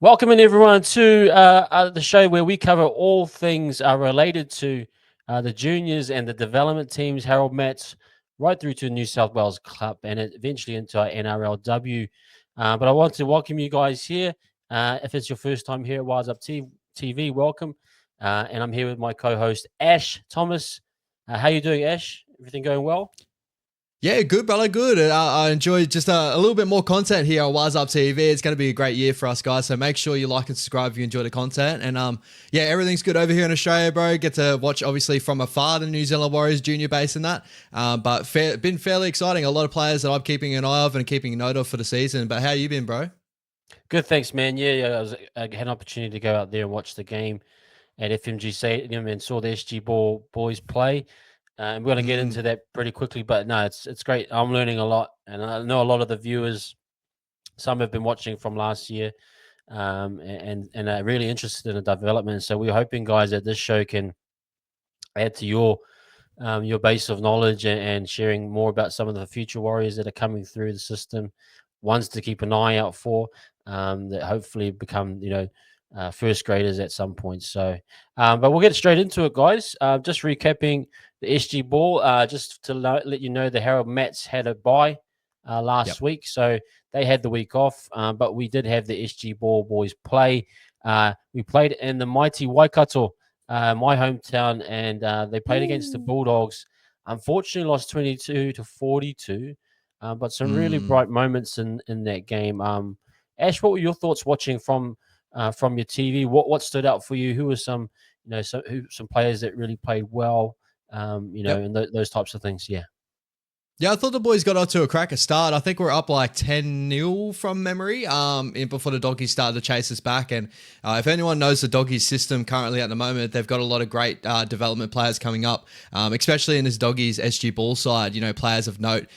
Welcome in everyone to the show where we cover all things related to the juniors and the development teams, Harold Mats, right through to New South Wales Club and eventually into our NRLW. But I want to welcome you guys here. If it's your first time here at Wise Up TV, welcome. And I'm here with my co-host Ash Thomas. How you doing, Ash? Everything going well? Yeah, good, brother. Good. I enjoyed just a little bit more content here on Wise Up TV. It's going to be a great year for us, guys. So make sure you like and subscribe if you enjoy the content. And yeah, everything's good over here in Australia, bro. Get to watch, obviously, from afar the New Zealand Warriors junior base and that. But been fairly exciting. A lot of players that I'm keeping an eye of and keeping a note of for the season. But how you been, bro? Good, thanks, man. I had an opportunity to go out there and watch the game at FMG Stadium and saw the SG Ball boys play. And we're going to get into that pretty quickly, but no, it's great. I'm learning a lot, and I know a lot of the viewers. Some have been watching from last year, and are really interested in the development. So we're hoping, guys, that this show can add to your base of knowledge and sharing more about some of the future warriors that are coming through the system, ones to keep an eye out for, that hopefully become first graders at some point. So, but we'll get straight into it, guys. Just recapping the SG Ball. Just to let you know, the Harold Mats had a bye Yep. last week, so they had the week off. But we did have the SG Ball boys play. We played in the mighty Waikato, my hometown, and they played against the Bulldogs. Unfortunately, lost 22-42. But some really bright moments in that game. Ash, what were your thoughts watching from your TV? What stood out for you? Who were some some players that really played well? Yep. And those types of things. Yeah. Yeah, I thought the boys got off to a cracker start. I think we're up like 10-0 from memory before the Doggies started to chase us back. And if anyone knows the Doggies system currently at the moment, they've got a lot of great development players coming up, especially in this Doggies SG Ball side, players of note.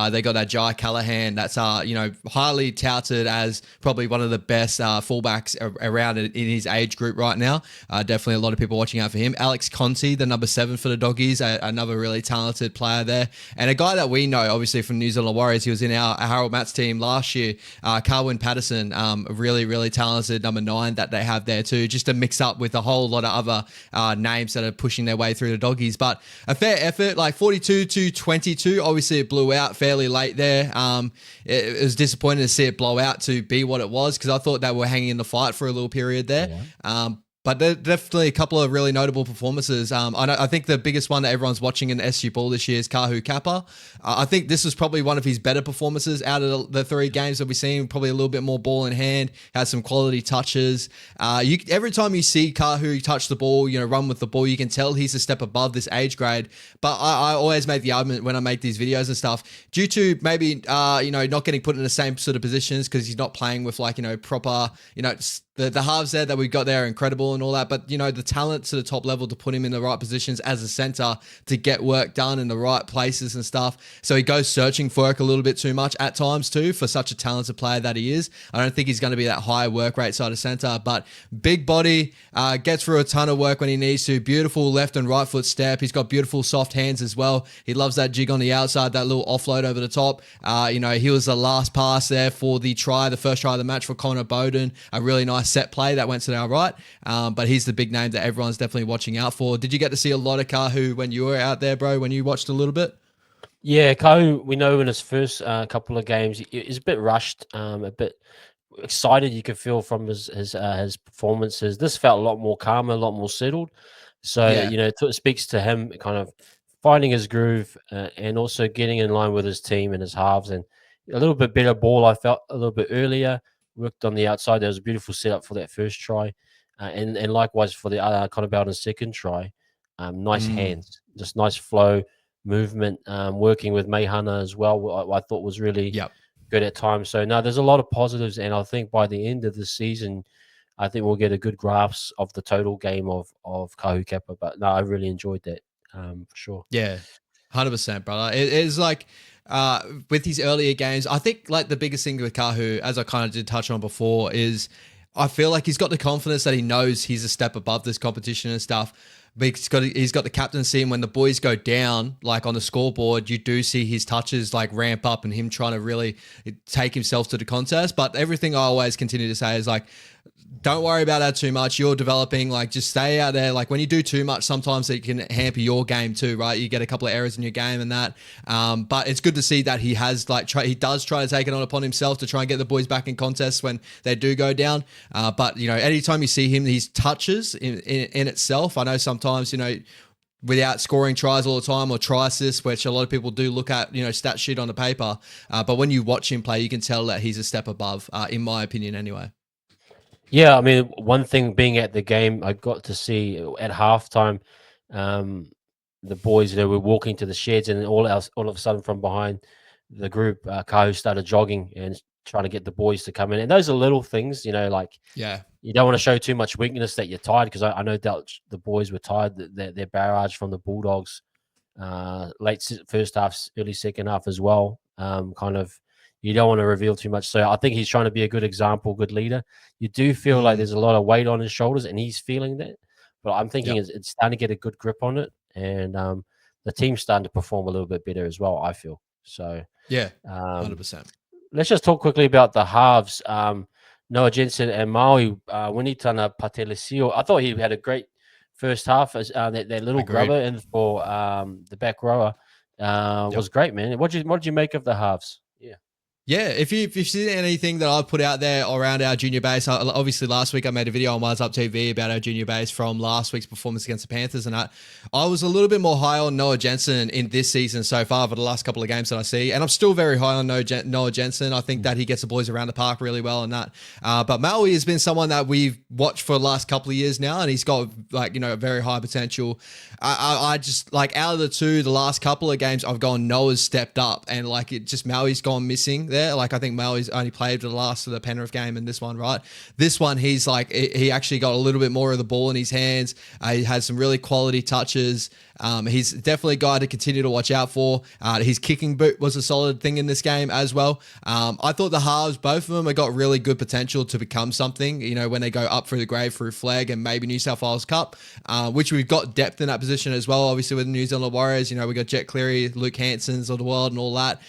They got that Jai Callahan that's, highly touted as probably one of the best fullbacks around in his age group right now. Definitely a lot of people watching out for him. Alex Conti, the number 7 for the Doggies, another really talented player there. And a guy that we know, obviously, from New Zealand Warriors. He was in our Harold Mats team last year. Carwyn Patterson, really, really talented number 9 that they have there too, just to mix up with a whole lot of other names that are pushing their way through the Doggies. But a fair effort, like 42-22. Obviously, it blew out fairly late there. It was disappointing to see it blow out to be what it was, because I thought they were hanging in the fight for a little period there. Yeah. But there definitely a couple of really notable performances. I think the biggest one that everyone's watching in SG Ball this year is Kahu Kappa. I think this was probably one of his better performances out of the 3 games that we've seen. Probably a little bit more ball in hand, had some quality touches. Every time you see Kahu touch the ball, run with the ball, you can tell he's a step above this age grade. But I always make the argument when I make these videos and stuff, due to maybe not getting put in the same sort of positions because he's not playing with proper the halves there that we got there are incredible and all that, but the talent to the top level to put him in the right positions as a center to get work done in the right places and stuff. So he goes searching for work a little bit too much at times too, for such a talented player that he is. I don't think he's going to be that high work rate side of center, but big body, gets through a ton of work when he needs to. Beautiful left and right foot step. He's got beautiful soft hands as well. He loves that jig on the outside, that little offload over the top. He was the last pass there for the first try of the match for Connor Bowden. A really nice set play that went to our right, but he's the big name that everyone's definitely watching out for. Did you get to see a lot of Kahu when you were out there, bro, when you watched a little bit? Yeah, Kahu, we know in his first couple of games, he's a bit rushed, a bit excited. You could feel from his performances. This felt a lot more calm, a lot more settled. So Yeah. it speaks to him kind of finding his groove and also getting in line with his team and his halves, and a little bit better ball. I felt a little bit earlier. Worked on the outside. There was a beautiful setup for that first try, and likewise for the other kind of Bowden's second try. Nice hands, just nice flow, movement. Working with Mayhana as well, I thought was really Yep. good at times. So no, there's a lot of positives, and I think by the end of the season, I think we'll get a good grasp of the total game of Kahu Kappa. But no, I really enjoyed that for sure. Yeah, 100%, brother. It is like with his earlier games, I think like the biggest thing with Kahu, as I kind of did touch on before, is I feel like he's got the confidence that he knows he's a step above this competition and stuff. But he's got the captaincy, and when the boys go down, like on the scoreboard, you do see his touches like ramp up and him trying to really take himself to the contest. But everything I always continue to say is like, don't worry about that too much. You're developing, like just stay out there. Like when you do too much, sometimes it can hamper your game too, right? You get a couple of errors in your game and that. But it's good to see that he has he does try to take it on upon himself to try and get the boys back in contests when they do go down. But anytime you see him, these touches in itself, I know sometimes without scoring tries all the time or try assists, which a lot of people do look at, stat sheet on the paper. But when you watch him play, you can tell that he's a step above, in my opinion, anyway. Yeah, I mean, one thing being at the game, I got to see at halftime, the boys, were walking to the sheds, and all of a sudden from behind the group, Kahu started jogging and trying to get the boys to come in. And those are little things, like Yeah. you don't want to show too much weakness that you're tired, because I know that the boys were tired. Their barrage from the Bulldogs, late first half, early second half as well. Kind of, you don't want to reveal too much. So I think he's trying to be a good example, good leader. You do feel like there's a lot of weight on his shoulders, and he's feeling that. But I'm thinking it's starting to get a good grip on it, and the team's starting to perform a little bit better as well, I feel. So yeah, 100%. Let's just talk quickly about the halves. Noah Jensen and Maui Winitana Patelesio. I thought he had a great first half. As that little Agreed. grubber in for the back rower was great, man. What did you make of the halves? Yeah. Yeah, if you've seen anything that I've put out there around our junior base, obviously last week I made a video on Wise Up TV about our junior base from last week's performance against the Panthers, and I was a little bit more high on Noah Jensen in this season so far for the last couple of games that I see, and I'm still very high on Noah Jensen. I think that he gets the boys around the park really well and that. But Maui has been someone that we've watched for the last couple of years now, and he's got very high potential. I just out of the last couple of games, I've gone Noah's stepped up, and Maui's gone missing there. I think Maui's only played for the last of the Penrith game and this one, right? This one, he's he actually got a little bit more of the ball in his hands. He had some really quality touches. He's definitely a guy to continue to watch out for. His kicking boot was a solid thing in this game as well. I thought the halves, both of them, have got really good potential to become something, when they go up through the grade through flag and maybe New South Wales Cup, which we've got depth in that position as well. Obviously with the New Zealand Warriors, we got Jet Cleary, Luke Hansons of the world and all that.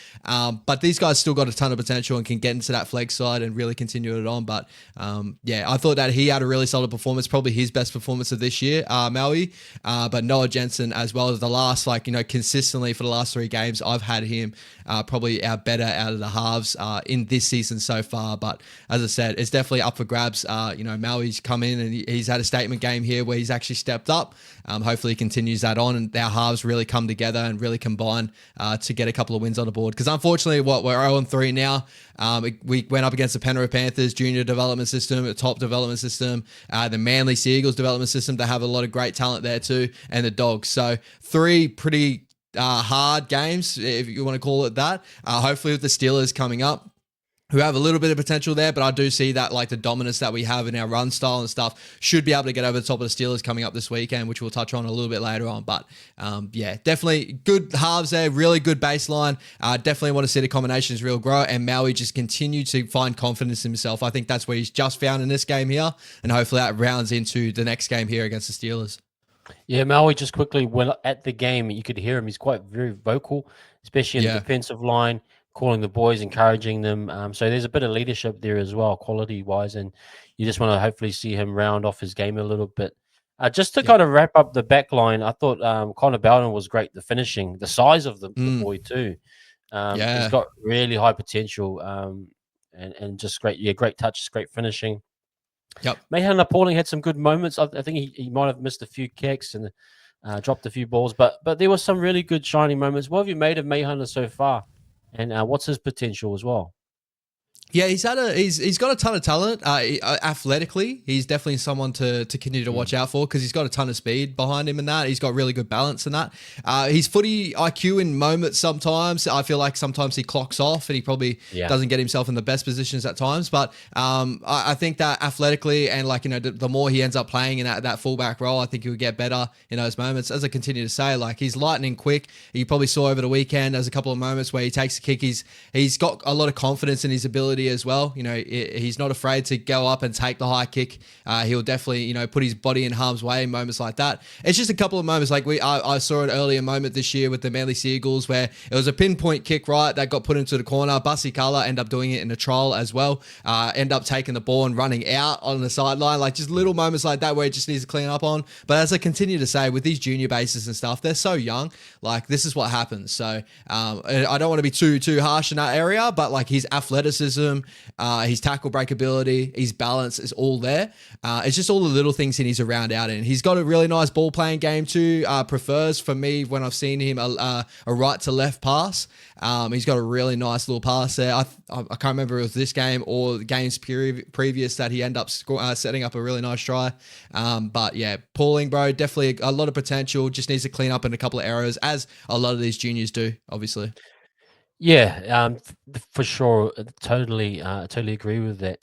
But these guys still got a ton of potential and can get into that flag side and really continue it on. But I thought that he had a really solid performance, probably his best performance of this year, Maui. But Noah Jensen as well as the last, consistently for the last 3 games, I've had him probably our better out of the halves in this season so far. But as I said, it's definitely up for grabs. Maui's come in and he's had a statement game here where he's actually stepped up. Hopefully he continues that on and our halves really come together and really combine to get a couple of wins on the board. Because unfortunately, we're 0-3 now. We went up against the Penrith Panthers junior development system, the top development system, the Manly Seagulls development system. They have a lot of great talent there too, and the Dogs. So 3 pretty hard games, if you want to call it that. Hopefully with the Steelers coming up, who have a little bit of potential there, but I do see that the dominance that we have in our run style and stuff should be able to get over the top of the Steelers coming up this weekend, which we'll touch on a little bit later on. But definitely good halves there, really good baseline. Definitely want to see the combinations real grow, and Maui just continue to find confidence in himself. I think that's where he's just found in this game here, and hopefully that rounds into the next game here against the Steelers. Yeah, Maui just quickly, when at the game, you could hear him. He's quite very vocal, especially in the defensive line, calling the boys, encouraging them. So there's a bit of leadership there as well, quality-wise, and you just want to hopefully see him round off his game a little bit. Just to kind of wrap up the back line, I thought Connor Bowden was great, the finishing, the size of the boy too. He's got really high potential and just great touches, great finishing. Yep. Mayhan Pauling had some good moments. I think he might have missed a few kicks and dropped a few balls, but there were some really good shining moments. What have you made of Mayhan so far, and what's his potential as well? Yeah, he's got a ton of talent. Athletically, he's definitely someone to continue to watch out for because he's got a ton of speed behind him and that. He's got really good balance and that. His footy IQ in moments sometimes, I feel like sometimes he clocks off and he probably doesn't get himself in the best positions at times. But I think that athletically and the more he ends up playing in that fullback role, I think he'll get better in those moments. As I continue to say, he's lightning quick. You probably saw over the weekend there's a couple of moments where he takes a kick. He's got a lot of confidence in his ability ability as well. He's not afraid to go up and take the high kick. He'll definitely, put his body in harm's way in moments like that. It's just a couple of moments like I saw an earlier moment this year with the Manly Seagulls where it was a pinpoint kick, right, that got put into the corner. Bussy Kala ended up doing it in a trial as well. End up taking the ball and running out on the sideline. Like just little moments like that where it just needs to clean up on. But as I continue to say, with these junior bases and stuff, they're so young. Like this is what happens. So I don't want to be too harsh in that area, but like his athleticism, his tackle break ability, his balance is all there. It's just all the little things he needs to round out in. He's got a really nice ball playing game too. Prefers for me when I've seen him a right to left pass. He's got a really nice little pass there. I can't remember if it was this game or the games previous that he ended up setting up a really nice try. But yeah, Pauling, bro, definitely a lot of potential. Just needs to clean up in a couple of errors, as a lot of these juniors do, obviously. Yeah, for sure. Totally agree with that.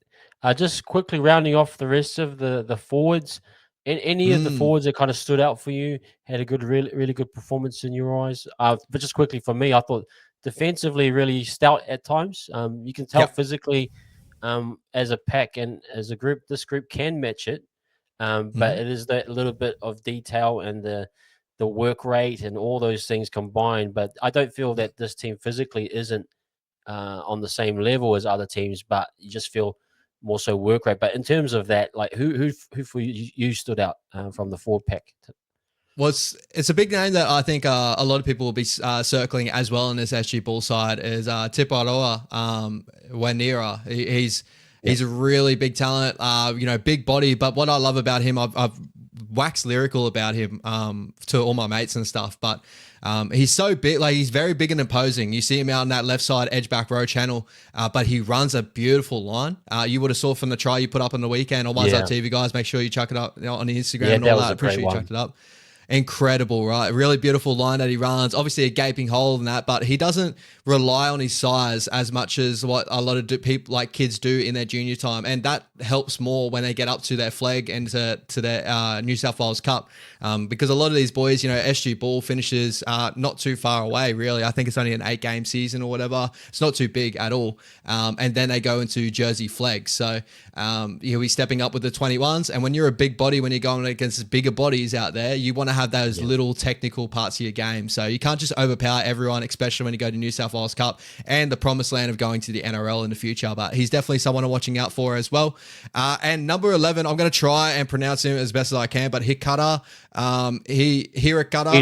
Just quickly rounding off the rest of the forwards. Any of the forwards that kind of stood out for you, had a really good performance in your eyes. But just quickly for me, I thought defensively really stout at times. You can tell Yep. physically, as a pack and as a group, this group can match it. But it is that little bit of detail and the work rate and all those things combined. But I don't feel that this team physically isn't on the same level as other teams, but you just feel more so work rate. But in terms of that, like who for you stood out from the forward pack? Well, it's a big name that I think a lot of people will be circling as well on this SG Ball side is Tiparoa Wanira. He's a really big talent, big body. But what I love about him, I've waxed lyrical about him to all my mates and stuff. But he's so big, like he's very big and imposing. You see him out on that left side edge back row channel, but he runs a beautiful line. You would have saw from the try you put up on the weekend. All my TV guys, make sure you chuck it up on the Instagram and all that. I'm sure you chucked it up. Incredible, right? Really beautiful line that he runs. Obviously a gaping hole in that, but he doesn't rely on his size as much as what a lot of people like kids do in their junior time, and that helps more when they get up to their flag and to their New South Wales Cup, because a lot of these boys, SG Ball finishes not too far away. Really, I think it's only an 8-game season or whatever. It's not too big at all, and then they go into Jersey flag. So he'll be stepping up with the 21s, and when you're a big body, when you're going against bigger bodies out there, you want to have those little technical parts of your game. So you can't just overpower everyone, especially when you go to New South Wales Cup and the promised land of going to the NRL in the future. But he's definitely someone I'm watching out for as well. And number 11, I'm going to try and pronounce him as best as I can, but Hikata, Hiraka.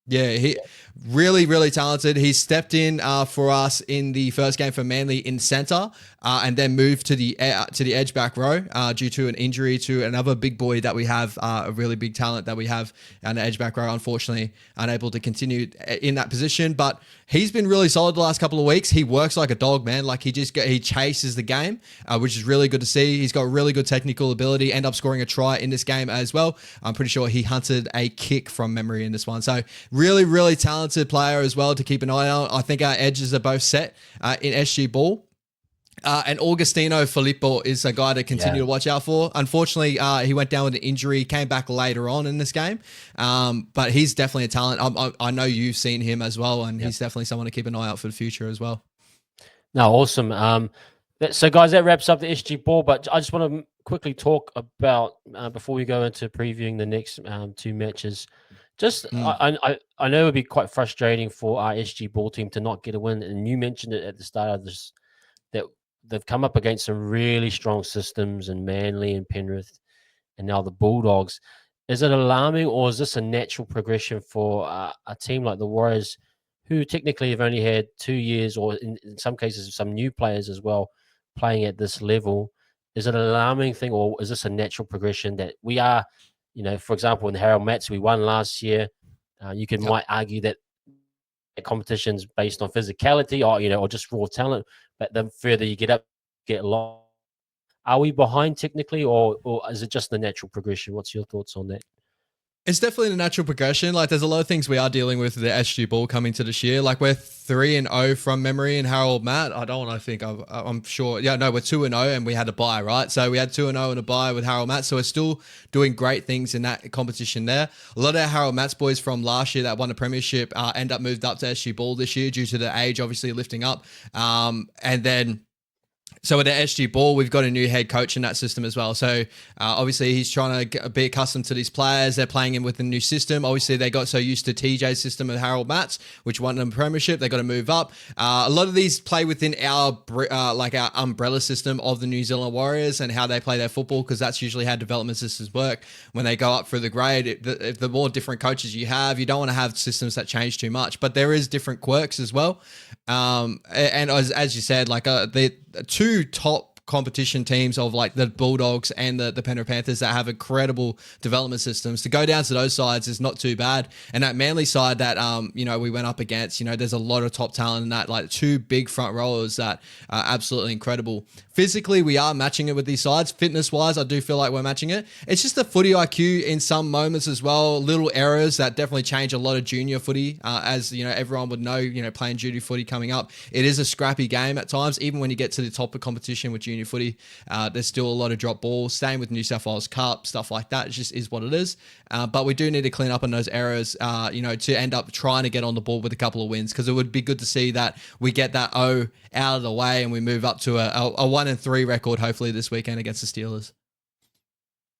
Yeah, he really talented. He stepped in for us in the first game for Manly in centre, and then moved to the edge back row due to an injury to another big boy that we have, a really big talent that we have on the edge back row. Unfortunately, unable to continue in that position, but he's been really solid the last couple of weeks. He works like a dog, man. Like he chases the game, which is really good to see. He's got really good technical ability. End up scoring a try in this game as well. I'm pretty sure he hunted a kick from memory in this one. So really talented player as well to keep an eye on. I think our edges are both set in SG Ball. And Augustino Filippo is a guy to continue to watch out for. Unfortunately, he went down with an injury, came back later on in this game. But he's definitely a talent. I know you've seen him as well, and he's definitely someone to keep an eye out for the future as well. No, awesome. So, guys, that wraps up the SG Ball. But I just want to quickly talk about, before we go into previewing the next two matches, I know it would be quite frustrating for our SG Ball team to not get a win. And you mentioned it at the start of this, that they've come up against some really strong systems in Manly and Penrith and now the Bulldogs. Is it alarming, or is this a natural progression for a team like the Warriors, who technically have only had 2 years, or in some cases some new players as well, playing at this level? Is it an alarming thing, or is this a natural progression that we are, for example, in the Harold Mats, we won last year. You might argue that the competition's based on physicality or just raw talent, but the further you get up, get lost. Are we behind technically, or is it just the natural progression? What's your thoughts on that? It's definitely a natural progression. Like, there's a lot of things we are dealing with the SG ball coming to this year. Like, we're 3-0 from memory in Harold Matt. I don't want to think. I'm sure. Yeah, no, we're 2-0 and we had a bye, right? So we had 2-0 and a bye with Harold Matt. So we're still doing great things in that competition there. A lot of our Harold Matt's boys from last year that won the premiership end up moved up to SG ball this year due to the age, obviously lifting up. And then so with the SG Ball, we've got a new head coach in that system as well. So obviously he's trying to be accustomed to these players. They're playing in with a new system. Obviously they got so used to TJ's system and Harold Matt's, which won them a premiership. They got to move up. A lot of these play within our our umbrella system of the New Zealand Warriors and how they play their football, because that's usually how development systems work. When they go up through the grade, if the more different coaches you have, you don't want to have systems that change too much. But there is different quirks as well. And as you said, like the two top competition teams of like the Bulldogs and the Penrith Panthers that have incredible development systems, to go down to those sides is not too bad. And that Manly side that we went up against, there's a lot of top talent in that, like two big front rowers that are absolutely incredible. Physically, we are matching it with these sides. Fitness wise, I do feel like we're matching it. It's just the footy IQ in some moments as well. Little errors that definitely change a lot of junior footy. As everyone would know, playing junior footy coming up, it is a scrappy game at times. Even when you get to the top of competition with junior footy, there's still a lot of drop balls. Same with New South Wales Cup, stuff like that. It just is what it is. But we do need to clean up on those errors, to end up trying to get on the board with a couple of wins, because it would be good to see that we get that O out of the way and we move up to a 1-3 record, hopefully this weekend against the Steelers.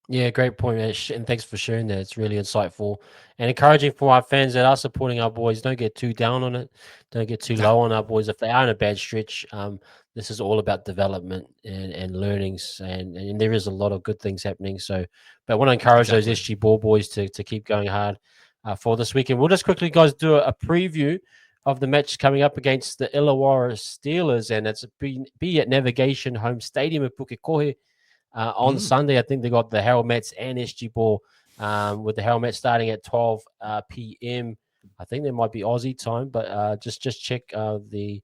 Yeah, great point, Ash, and thanks for sharing that. It's really insightful and encouraging for our fans that are supporting our boys. Don't get too down on it. Don't get too low on our boys. If they are in a bad stretch, this is all about development and learnings, and there is a lot of good things happening. So, but I want to encourage those SG Ball boys to keep going hard for this weekend. We'll just quickly, guys, do a preview of the match coming up against the Illawarra Steelers, and it's be at Navigation Home Stadium at Pukekohe. On Sunday, I think they got the Harold Mets and SG Ball, with the Harold Mets starting at 12 p.m. I think there might be Aussie time, but just check the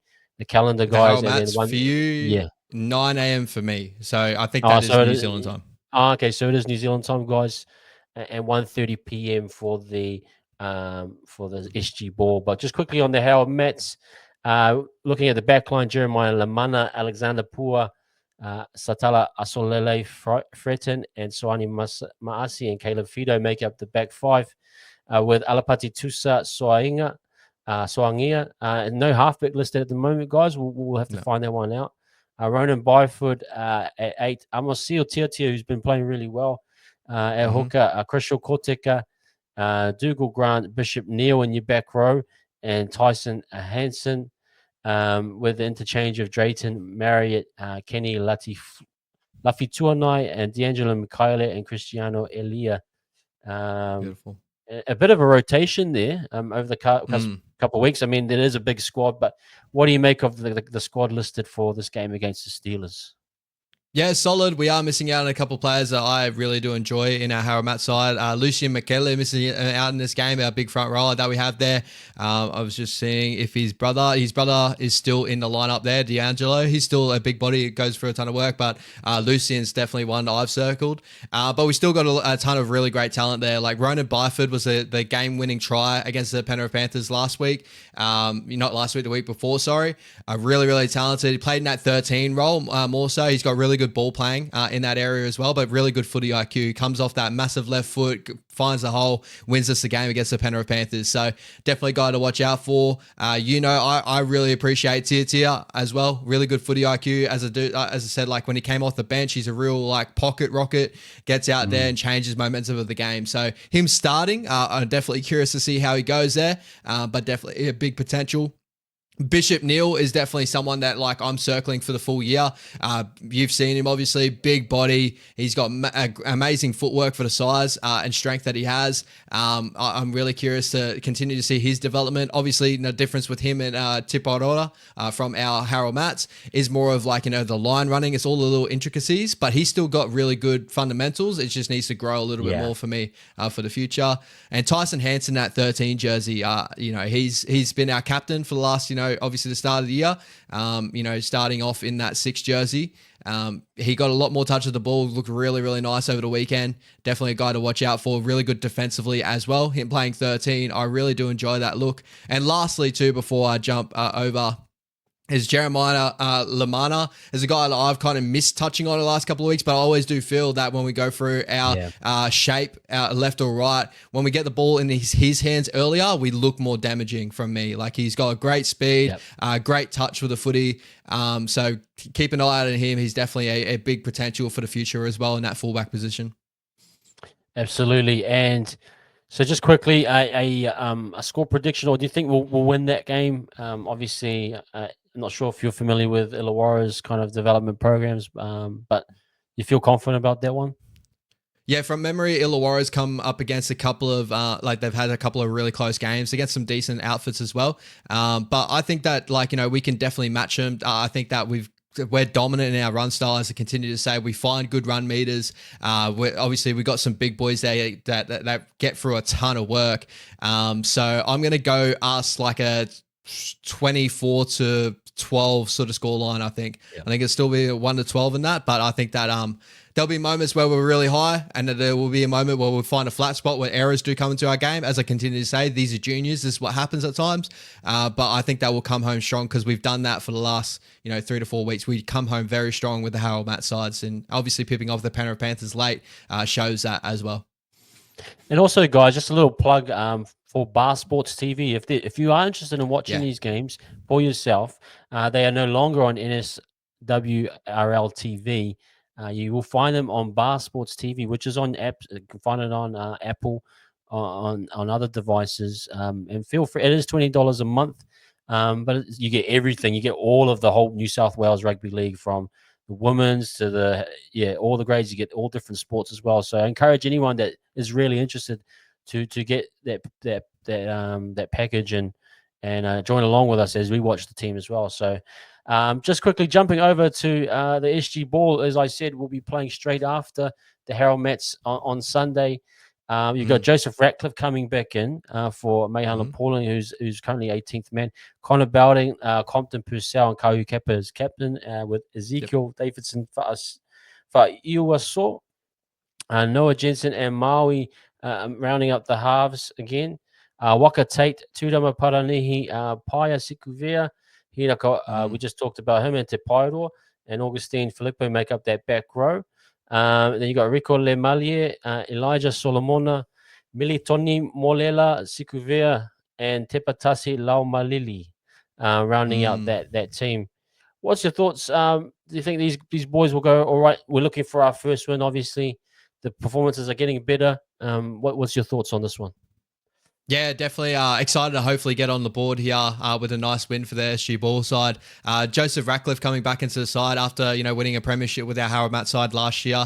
calendar, guys. The Harold Mets for you, yeah, 9 a.m. for me. So I think that is New Zealand time. Okay, so it is New Zealand time, guys, and 1:30 p.m. for the SG Ball. But just quickly on the Harold Mets, looking at the backline, Jeremiah Lamana, Alexander Pua, Satala Asolele Fretten, and Soani Maasi and Caleb Fido make up the back five, with Alapati Tusa Soangia. No halfback listed at the moment, guys. We'll have to find that one out. Ronan Byford at 8. Amos Tiatia, who's been playing really well at hooker. Crystal Korteka, Dougal Grant, Bishop Neal in your back row, and Tyson Hansen. With the interchange of Drayton, Marriott, Kenny Lafituanai, and D'Angelo Michaela and Cristiano Elia. Beautiful. A bit of a rotation there over the couple of weeks. I mean, it is a big squad, but what do you make of the squad listed for this game against the Steelers? Yeah, solid. We are missing out on a couple of players that I really do enjoy in our Harold Matt side. Lucien Michele missing out in this game, our big front rower that we have there. I was just seeing if his brother is still in the lineup there, D'Angelo. He's still a big body. It goes for a ton of work, but Lucien's definitely one I've circled. But we still got a ton of really great talent there. Like Ronan Byford was the game-winning try against the Penrith Panthers last week. Not last week, the week before, sorry. Really, really talented. He played in that 13 role more so. He's got really good ball playing in that area as well, but really good footy IQ. Comes off that massive left foot, finds the hole, wins us the game against the Penrith Panthers. So definitely a guy to watch out for. I really appreciate Tia as well. Really good footy IQ. As I said, like when he came off the bench, he's a real like pocket rocket, gets out there and changes momentum of the game. So him starting, I'm definitely curious to see how he goes there, but definitely a big potential. Bishop Neal is definitely someone that like I'm circling for the full year. You've seen him, obviously, big body. He's got amazing footwork for the size and strength that he has. I'm really curious to continue to see his development. Obviously, the difference with him and Tiparora from our Harold Matts is more of like, the line running. It's all the little intricacies, but he's still got really good fundamentals. It just needs to grow a little bit more for me for the future. And Tyson Hansen, that 13 jersey, he's been our captain for the last, obviously the start of the year, starting off in that 6 jersey. He got a lot more touch of the ball, looked really, really nice over the weekend. Definitely a guy to watch out for. Really good defensively as well. Him playing 13, I really do enjoy that look. And lastly, too, before I jump over, is Jeremiah Lamana is a guy that I've kind of missed touching on the last couple of weeks, but I always do feel that when we go through our shape, left or right, when we get the ball in his hands earlier, we look more damaging from me. Like he's got a great speed, great touch with the footy. So keep an eye out on him. He's definitely a big potential for the future as well in that fullback position. Absolutely. And so just quickly, a score prediction, or do you think we'll win that game? Obviously, I'm not sure if you're familiar with Illawarra's kind of development programs, but you feel confident about that one? Yeah, from memory, Illawarra's come up against a couple of they've had a couple of really close games against some decent outfits as well. But I think that we can definitely match them. I think that we're dominant in our run style, as I continue to say. We find good run meters. We've got some big boys there that get through a ton of work. So I'm gonna go us like a 24-12 sort of score line. I think it'll still be a 1-12 in that, but I think that there'll be moments where we're really high, and there will be a moment where we'll find a flat spot where errors do come into our game. As I continue to say, these are juniors. This is what happens at times. But I think that will come home strong because we've done that for the last 3 to 4 weeks. We come home very strong with the Harold Matt sides, and obviously pipping off the Penrith Panthers late shows that as well. And also, guys, just a little plug for Bar Sports TV. If you are interested in watching these games for yourself, they are no longer on NSWRL TV. You will find them on Bar Sports TV, which is on apps. You can find it on Apple, on other devices. And feel free. It is $20 a month, but you get everything. You get all of the whole New South Wales Rugby League, from the women's to all the grades. You get all different sports as well. So I encourage anyone that is really interested to get that package and join along with us as we watch the team as well. So just quickly jumping over to the SG Ball, as I said, we'll be playing straight after the Harold Mets on Sunday. You've got Joseph Ratcliffe coming back in for Mayhan Pauling, who's currently 18th man. Connor Bowding, Compton Purcell, and Kahu Kappa as captain, with Ezekiel Davidson for Iwaso, Noah Jensen and Maui rounding up the halves again. Waka Tate, Tudama Paranihi, Paya Sikuvia, Hirako, we just talked about him, and Te Pairo and Augustine Filippo make up that back row. And then you got Rico Lemalie, Elijah Solomona, Militoni Molela Sikuvia, and Tepatasi Laumalili rounding out that team. What's your thoughts? Do you think these boys will go all right? We're looking for our first win, obviously. The performances are getting better. What's your thoughts on this one? Yeah, definitely excited to hopefully get on the board here with a nice win for the SG Ball side. Joseph Ratcliffe coming back into the side after winning a premiership with our Harold Matt side last year.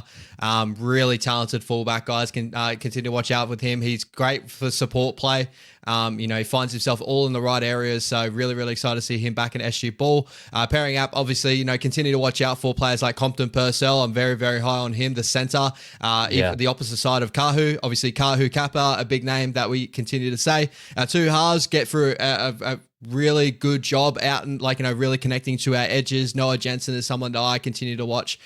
Really talented fullback, guys. Can continue to watch out with him. He's great for support play. He finds himself all in the right areas. So really, really excited to see him back in SG Ball. Pairing up, obviously, continue to watch out for players like Compton Purcell. I'm very, very high on him, the centre. The opposite side of Kahu. Obviously, Kahu Kappa, a big name that we continue to say. Two halves get through a really good job out and really connecting to our edges. Noah Jensen is someone that I continue to watch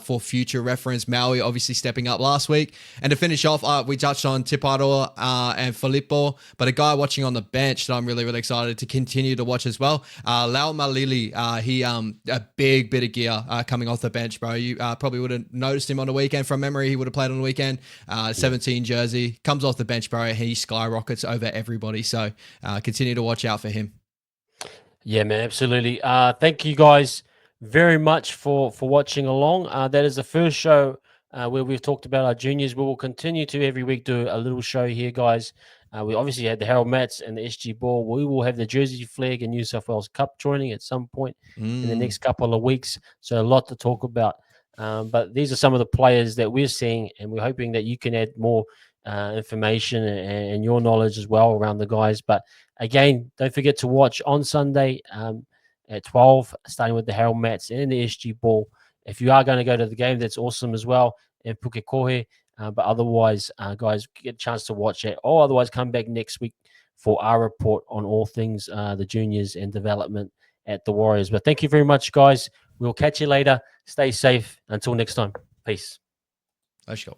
for future reference. Maui obviously stepping up last week. And to finish off, we touched on Tiparo and Filippo, but a guy watching on the bench that I'm really, really excited to continue to watch as well. Lau Malili, he a big bit of gear coming off the bench, bro. You probably would have noticed him on the weekend. From memory, he would have played on the weekend. 17 jersey, comes off the bench, bro. He skyrockets over everybody. So continue to watch out for him. Yeah, man, absolutely. Thank you guys very much for watching along. That is the first show where we've talked about our juniors. We will continue to every week do a little show here, guys. We obviously had the Harold Mats and the SG Ball. We will have the Jersey Flag and New South Wales Cup joining at some point in the next couple of weeks. So a lot to talk about. But these are some of the players that we're seeing, and we're hoping that you can add more information and your knowledge as well around the guys. But again, don't forget to watch on Sunday at 12, starting with the Harold Mats and the SG Ball. If you are going to go to the game, that's awesome as well, in Pukekohe. But otherwise, guys, get a chance to watch it. Or otherwise, come back next week for our report on all things the juniors and development at the Warriors. But thank you very much, guys. We'll catch you later. Stay safe. Until next time. Peace. Let's go.